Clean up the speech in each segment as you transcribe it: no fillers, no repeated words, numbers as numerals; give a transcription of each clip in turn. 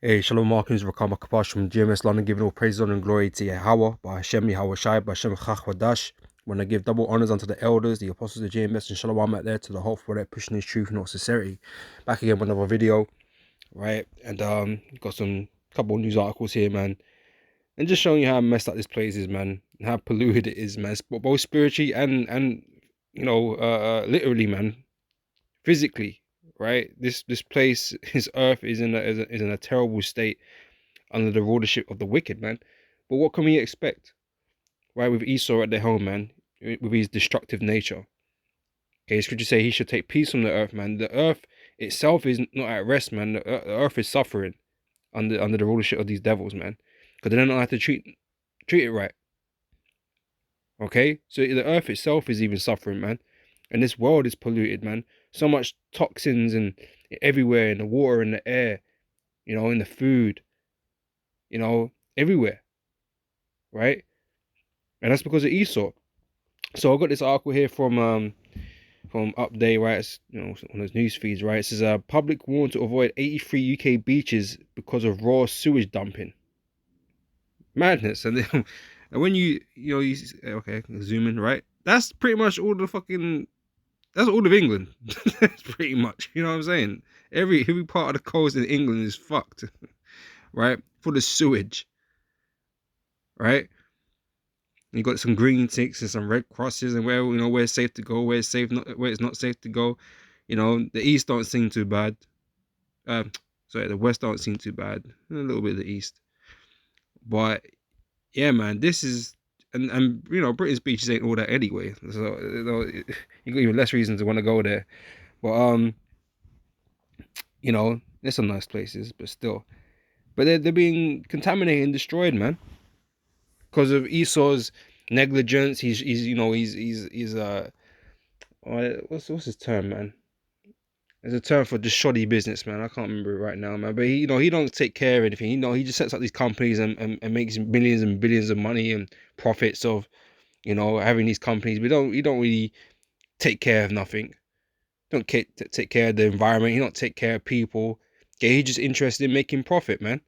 Hey, Shalom Markings, Rakam Akapash from GMS London, giving all praise, honor, and glory to Yahweh, by Hashem, Yahweh Shai, by Hashem Chach Wadash. When I give double honors unto the elders, the apostles of GMS, and Shalom out there to the whole for that pushing his truth and all sincerity. Back again with another video, right? And got some couple news articles here, man. And just showing you how messed up this place is, man. And how polluted it is, man. Both spiritually and literally, man. Physically, right? This place, his earth is in a terrible state under the rulership of the wicked, man. But what can we expect, right, with Esau at the helm, man, with his destructive nature? Okay, scripture say he should take peace from the earth, man. The earth itself is not at rest, man. The earth is suffering under the rulership of these devils, man, because they don't know how to treat it right. Okay, so the earth itself is even suffering, man, and this world is polluted, man. So much toxins and everywhere, in the water, in the air, in the food, everywhere, right? And that's because of Esau. So I got this article here from Update, right? It's, on those news feeds, right? It says public warned to avoid 83 UK beaches because of raw sewage dumping. Madness. And then, and when you okay, zoom in, right? That's pretty much all that's all of England. That's pretty much, you know what I'm saying? Every part of the coast in England is fucked, right? Full of sewage, right? You got some green ticks and some red crosses, and where it's safe to go, where it's not safe to go. The east don't seem too bad. Sorry, the west don't seem too bad. A little bit of the east, but yeah, man, this is and Britain's beaches ain't all that anyway. So you got even less reason to want to go there. But there's some nice places, but still, but they're being contaminated and destroyed, man, because of Esau's negligence. He's what's his term, man? There's a term for just shoddy business, man. I can't remember it right now, man. But he don't take care of anything. He just sets up these companies and makes millions and billions of money and profits of, having these companies. But he don't really take care of nothing. Don't take care of the environment. He don't take care of people. Okay, he's just interested in making profit, man.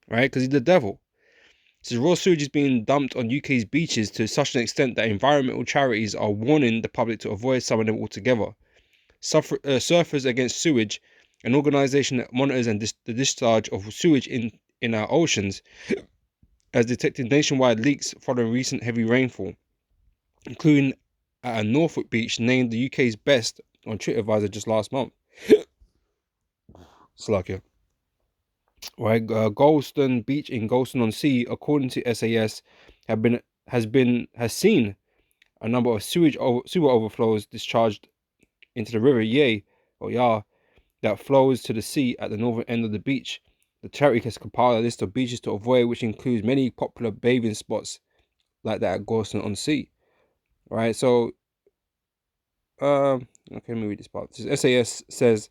Right? Because he's the devil. So raw sewage is being dumped on UK's beaches to such an extent that environmental charities are warning the public to avoid some of them altogether. Surfers Against Sewage, an organisation that monitors the discharge of sewage in our oceans, has detected nationwide leaks following recent heavy rainfall, including at a Norfolk beach named the UK's best on TripAdvisor just last month. Slovakia. Right, Golston Beach in Golston-on-Sea, according to SAS, has seen a number of sewer overflows discharged into the river Yar that flows to the sea at the northern end of the beach. The charity has compiled a list of beaches to avoid, which includes many popular bathing spots like that at Golston-on-Sea. Right, so okay, let me read this part. SAS says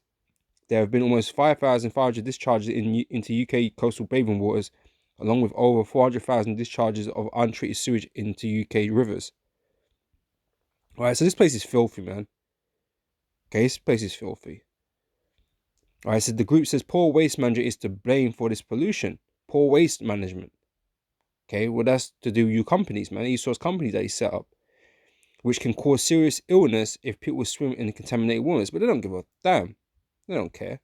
there have been almost 5,500 discharges into UK coastal bathing waters, along with over 400,000 discharges of untreated sewage into UK rivers. Alright, so this place is filthy, man. Okay, this place is filthy. Alright, so the group says poor waste management is to blame for this pollution. Poor waste management. Okay, well, that's to do with you companies, man. Esau's companies that he set up, which can cause serious illness if people swim in the contaminated waters. But they don't give a damn. They don't care.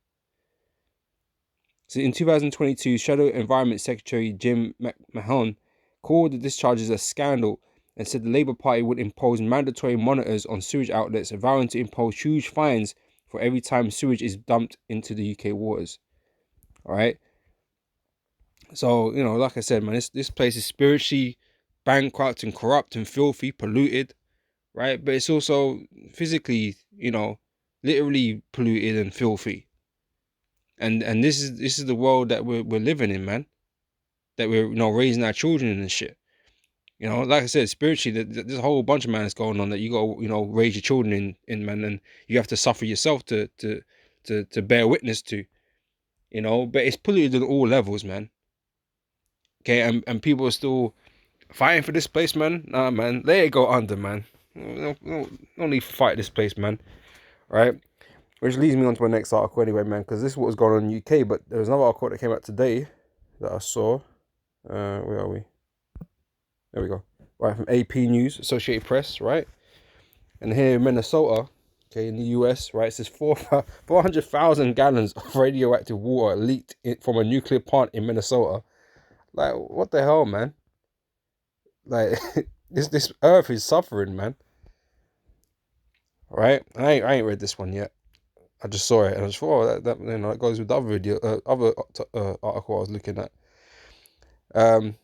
So in 2022, Shadow Environment Secretary Jim McMahon called the discharges a scandal and said the Labour Party would impose mandatory monitors on sewage outlets, vowing to impose huge fines for every time sewage is dumped into the UK waters. All right. So, like I said, man, this place is spiritually bankrupt and corrupt and filthy, polluted, right? But it's also physically, literally polluted and filthy. And this is the world that we're living in, man. That we're raising our children in and shit. Like I said, spiritually, there's a whole bunch of madness going on that you got raise your children in, man, and you have to suffer yourself to bear witness to, But it's polluted on all levels, man. Okay, and people are still fighting for this place, man. Nah, man, let it go under, man. No need to fight this place, man. Right? Which leads me on to my next article anyway, man, because this is what was going on in the UK. But there was another article that came out today that I saw. Where are we? There we go. Right, from AP News, Associated Press, right? And here in Minnesota, okay, in the US, right, it says 400,000 gallons of radioactive water leaked from a nuclear plant in Minnesota. Like, what the hell, man? Like, this Earth is suffering, man. Right? I ain't read this one yet. I just saw it and I just thought, oh, that you know, that goes with the other video, article I was looking at. And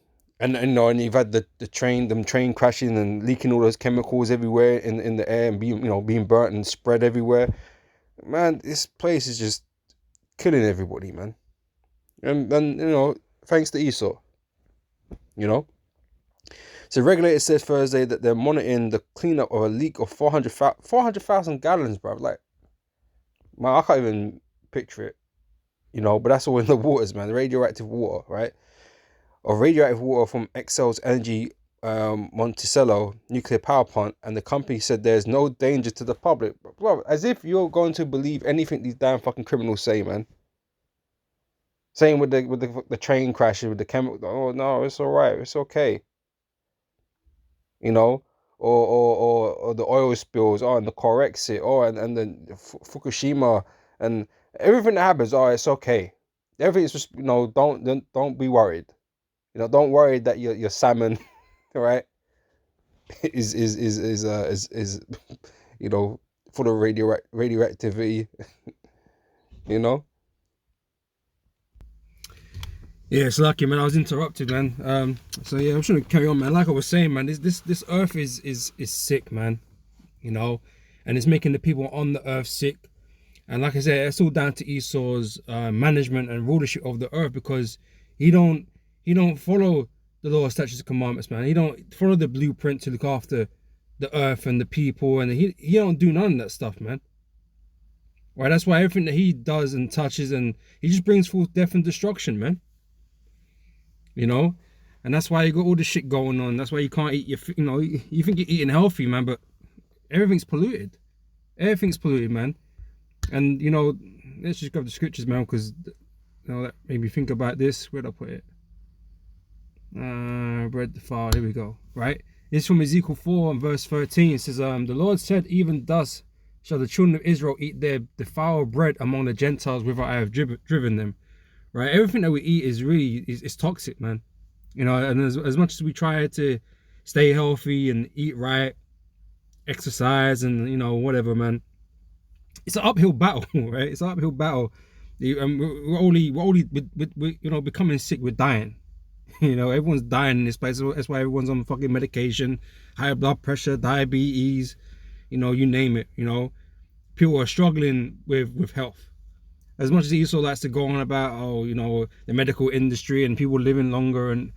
you know, and you've had the train crashing and leaking all those chemicals everywhere in the air and being burnt and spread everywhere. Man, this place is just killing everybody, man. And thanks to Esau, you know. So regulator says Thursday that they're monitoring the cleanup of a leak of 400,000 gallons, bro. Like, man, I can't even picture it, you know. But that's all in the waters, man. The radioactive water, right? Of radioactive water from Xcel's Energy Monticello nuclear power plant, and the company said there's no danger to the public. Bro, as if you're going to believe anything these damn fucking criminals say, man. Same with the train crashes, with the chemical. Oh no, it's all right, it's okay. You know, or the oil spills, and the Corexit, and then Fukushima, and everything that happens. Oh, it's okay. Everything's just don't be worried. You know, don't worry that your salmon, right, is full of radioactivity. You know. Yeah, it's lucky, man. I was interrupted, man. So yeah, I'm trying to carry on, man. Like I was saying, man, this Earth is sick, man. You know, and it's making the people on the Earth sick. And like I said, it's all down to Esau's management and rulership of the Earth, because he don't follow the law, statutes, and commandments, man. He don't follow the blueprint to look after the Earth and the people, and he don't do none of that stuff, man. Right? That's why everything that he does and touches, and he just brings forth death and destruction, man. You know, and that's why you got all this shit going on. That's why you can't eat you think you're eating healthy, man, but everything's polluted. Everything's polluted, man. And let's just grab the scriptures, man, because that made me think about this. Where'd I put it? Read the file. Here we go. Right, it's from Ezekiel 4 and verse 13. It says, the Lord said, even thus shall the children of Israel eat their defiled bread among the Gentiles, whither I have driven them. Right, everything that we eat is really is toxic, man. And as much as we try to stay healthy and eat right, exercise, and whatever, man, it's an uphill battle, right? It's an uphill battle. We're only becoming sick. We're dying. Everyone's dying in this place. That's why everyone's on fucking medication, high blood pressure, diabetes, you name it. People are struggling with health. As much as Esau likes to go on about, the medical industry and people living longer and,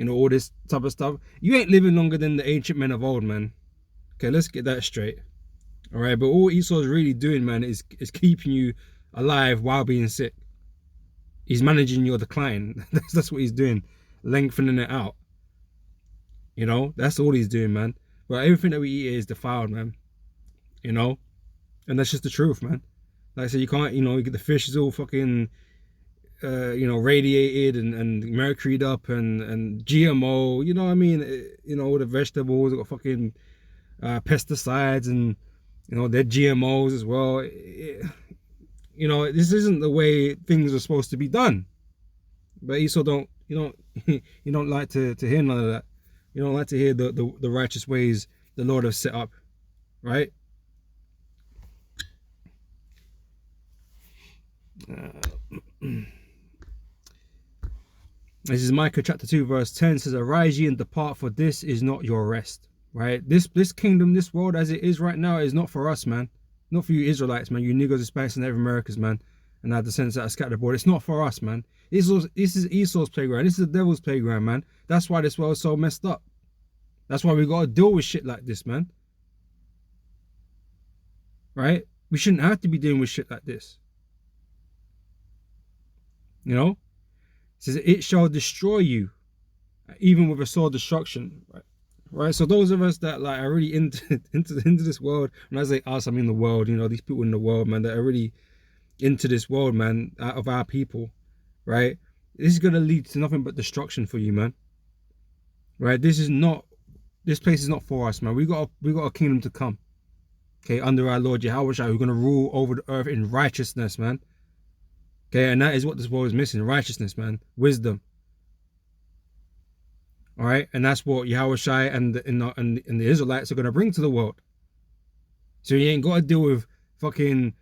all this type of stuff, you ain't living longer than the ancient men of old, man. Okay, let's get that straight. All right, but all Esau's really doing, man, is keeping you alive while being sick. He's managing your decline. That's what he's doing, lengthening it out. That's all he's doing, man. But everything that we eat is defiled, man. And that's just the truth, man. Like I said, you can't, you get the fish is all fucking, radiated and mercuryed up and GMO, you know what I mean? All the vegetables got fucking pesticides and, they're GMOs as well. This isn't the way things are supposed to be done. But Esau you don't like to hear none of that. You don't like to hear the righteous ways the Lord has set up, right? This is Micah chapter 2 verse 10. Says, arise ye and depart, for this is not your rest. Right, this kingdom, this world as it is right now, is not for us, man. Not for you Israelites, man. You niggers, Hispanics, and Native Americans, man, and our descendants that are scattered abroad. It's not for us, man. This is Esau's playground. This is the devil's playground, man. That's why this world's so messed up. That's why we gotta deal with shit like this, man. Right? We shouldn't have to be dealing with shit like this. It says, it shall destroy you, even with a sword destruction. Right? right? So those of us that like are really into into this world, when I say us, I mean the world. You know, these people in the world, man, that are really into this world, man, of our people, right? This is gonna lead to nothing but destruction for you, man. Right? This place is not for us, man. We got a kingdom to come. Okay, under our Lord Yahweh, who's gonna rule over the earth in righteousness, man. Okay, and that is what this world is missing: righteousness, man, wisdom. All right, and that's what Yahweh and the Israelites are gonna bring to the world. So you ain't got to deal with fucking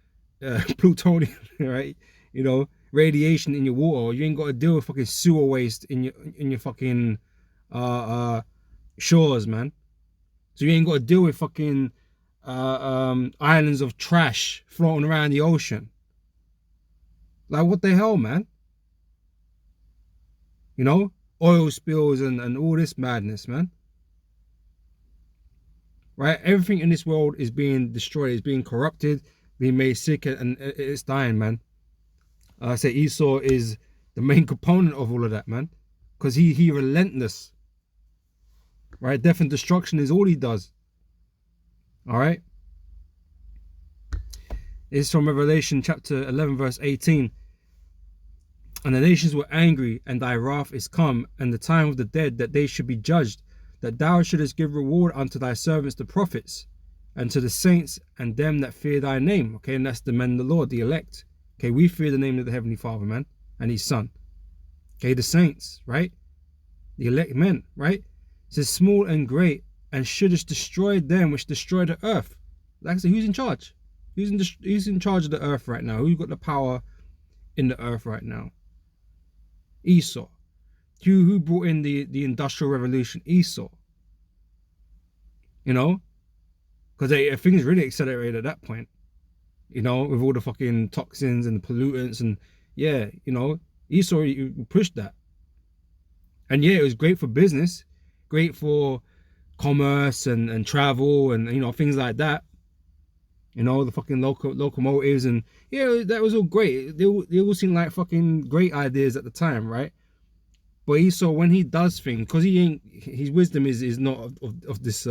plutonium, right? You know, radiation in your water. You ain't got to deal with fucking sewer waste in your fucking shores, man. So you ain't got to deal with fucking islands of trash floating around the ocean. Like, what the hell, man? You know, oil spills and all this madness, man. Right? Everything in this world is being destroyed, it's being corrupted, being made sick, and it's dying, man. I say Esau is the main component of all of that, man, because he relentless, right? Death and destruction is all he does. All right. It's from Revelation chapter 11 verse 18. And the nations were angry, and thy wrath is come, and the time of the dead, that they should be judged, that thou shouldest give reward unto thy servants the prophets, and to the saints and them that fear thy name. Okay, and that's the men of the Lord, the elect. Okay, we fear the name of the Heavenly Father, man, and his Son. Okay, the saints, right? The elect men, right? It says small and great, and shouldest destroy them which destroy the earth. Like I said, who's in charge? Who's in charge of the earth right now? Who's got the power in the earth right now? Esau. Who brought in the industrial revolution? Esau. You know, because things really accelerated at that point. You know, with all the fucking toxins and the pollutants, and yeah, you know, Esau pushed that. And yeah, it was great for business, great for commerce and travel and, you know, things like that. You know, the fucking locomotives, and yeah, that was all great. They all seemed like fucking great ideas at the time, right? But Esau, when he does things, because his wisdom is not of this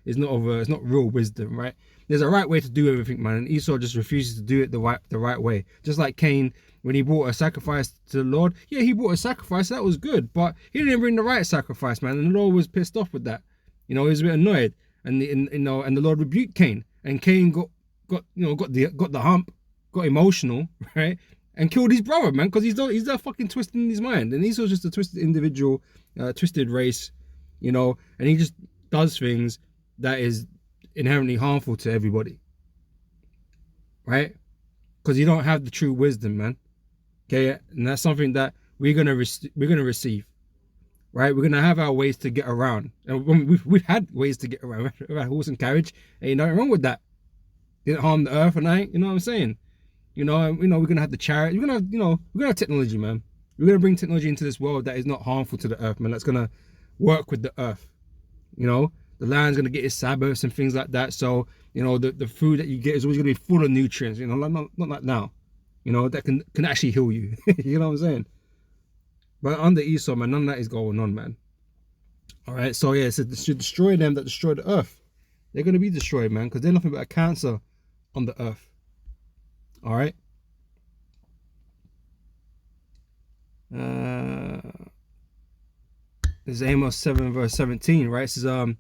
it's not real wisdom, right? There's a right way to do everything, man, and Esau just refuses to do it the right way. Just like Cain, when he brought a sacrifice to the Lord, yeah, he brought a sacrifice, that was good, but he didn't bring the right sacrifice, man, and the Lord was pissed off with that. You know, he was a bit annoyed, and the Lord rebuked Cain, and Cain got the hump, got emotional, right? And killed his brother, man, because he's that fucking twisted in his mind. And Esau's just a twisted individual, twisted race, you know, and he just does things that is inherently harmful to everybody, right? Because you don't have the true wisdom, man. Okay, and that's something that we're gonna receive, right? We're gonna have our ways to get around, and we've had ways to get around. We've had horse and carriage, ain't nothing wrong with that. Didn't harm the earth, and you know what I'm saying. You know, we're gonna have the chariot. We're gonna have technology, man. We're gonna bring technology into this world that is not harmful to the earth, man. That's gonna work with the earth. You know, the land's gonna get its Sabbaths and things like that. So, you know, the food that you get is always gonna be full of nutrients. You know, not like now. You know, that can actually heal you. You know what I'm saying? But under Esau, man, none of that is going on, man. All right, so yeah, so it should destroy them that destroy the earth. They're gonna be destroyed, man, because they're nothing but a cancer on the earth. All right. This is Amos 7 verse 17, right? It says,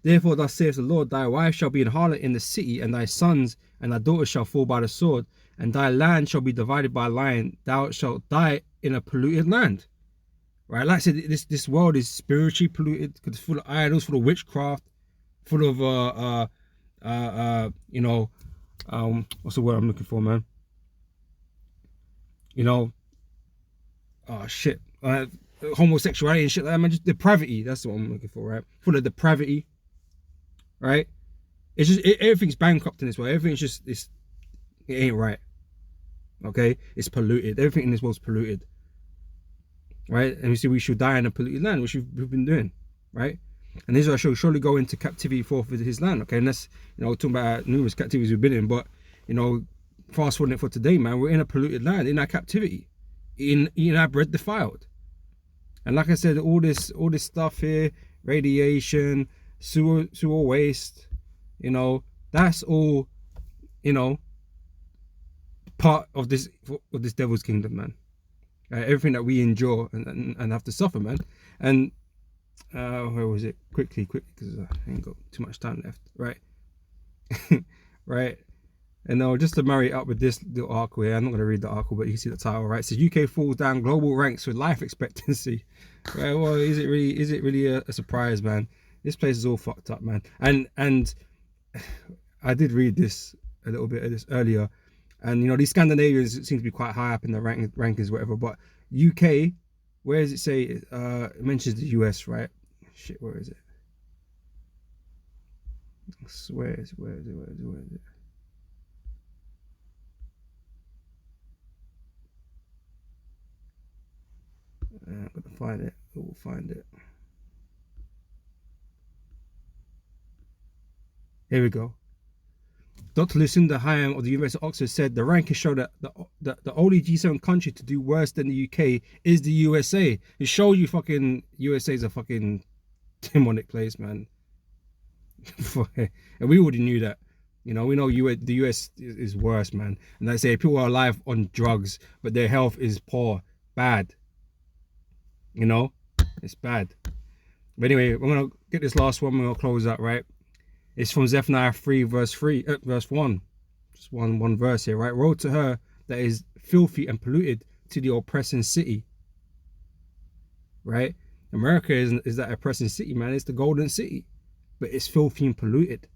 therefore thus saith the Lord, thy wife shall be an harlot in the city, and thy sons and thy daughters shall fall by the sword, and thy land shall be divided by lion. Thou shalt die in a polluted land. Right? Like I said, this world is spiritually polluted, because it's full of idols, full of witchcraft, full of you know, what's the word I'm looking for, man? You know, oh shit, homosexuality and shit like that, man. Just depravity, that's what I'm looking for, right? Full of depravity, right? It's just everything's bankrupt in this world. Everything's just it ain't right. Okay, it's polluted. Everything in this world's polluted, right? And we see we should die in a polluted land, which we've been doing, right? And Israel shall surely go into captivity for his land. Okay, and that's, you know, talking about numerous captivities we've been in, but, you know, fast forwarding it for today, man, we're in a polluted land, in our captivity, in our bread defiled. And like I said, all this stuff here, radiation, sewer waste. You know, that's all. You know, part of this devil's kingdom, man. Everything that we endure and have to suffer, man. And where was it? Quickly, because I ain't got too much time left. Right, right. And now, just to marry it up with this little article here, I'm not going to read the article, but you can see the title, right? It says UK falls down global ranks with life expectancy. Right? Well, is it really a surprise, man? This place is all fucked up, man. And I did read this a little bit of this earlier, and you know these Scandinavians seem to be quite high up in the rankings, whatever. But UK, where does it say? It mentions the US, right? Shit, where is it? Where is it? I'm gonna find it. We'll find it. Here we go. Dr. Lucinda Hyam of the University of Oxford said the rankings show that the only G7 country to do worse than the UK is the USA. It shows you fucking USA is a fucking demonic place, man. And we already knew that. You know, we know the US is worse, man. And they say people are alive on drugs, but their health is poor, bad. You know, it's bad. But anyway, we're gonna get this last one. We're gonna close out, right? It's from Zephaniah 3, verse 1. Just one verse here, right? Woe to her that is filthy and polluted, to the oppressing city. Right? America is that oppressing city, man. It's the golden city, but it's filthy and polluted.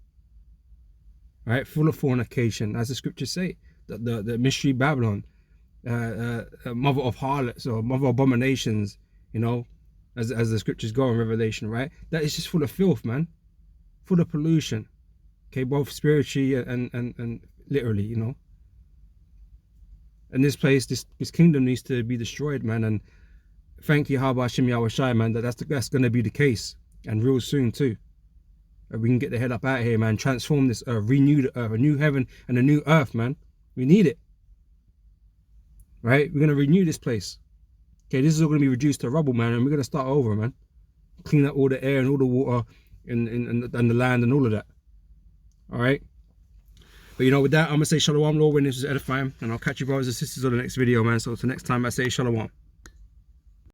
Right? Full of fornication, as the scriptures say. The mystery Babylon, mother of harlots or mother of abominations, you know, as the scriptures go in Revelation, right? That is just full of filth, man. Full of pollution. Okay, both spiritually and literally, you know. And this place, this kingdom needs to be destroyed, man. And thank you, Haba Hashem Yahweh Shai, man, that's going to be the case. And real soon, too. We can get the head up out of here, man. Transform this earth, renew the earth, a new heaven and a new earth, man. We need it. Right? We're going to renew this place. Okay, this is all going to be reduced to rubble, man. And we're going to start over, man. Clean up all the air and all the water and the land and all of that. All right? But you know, with that, I'm going to say shalom, Lord, when this is edifying. And I'll catch you brothers and sisters on the next video, man. So until next time, I say shalom.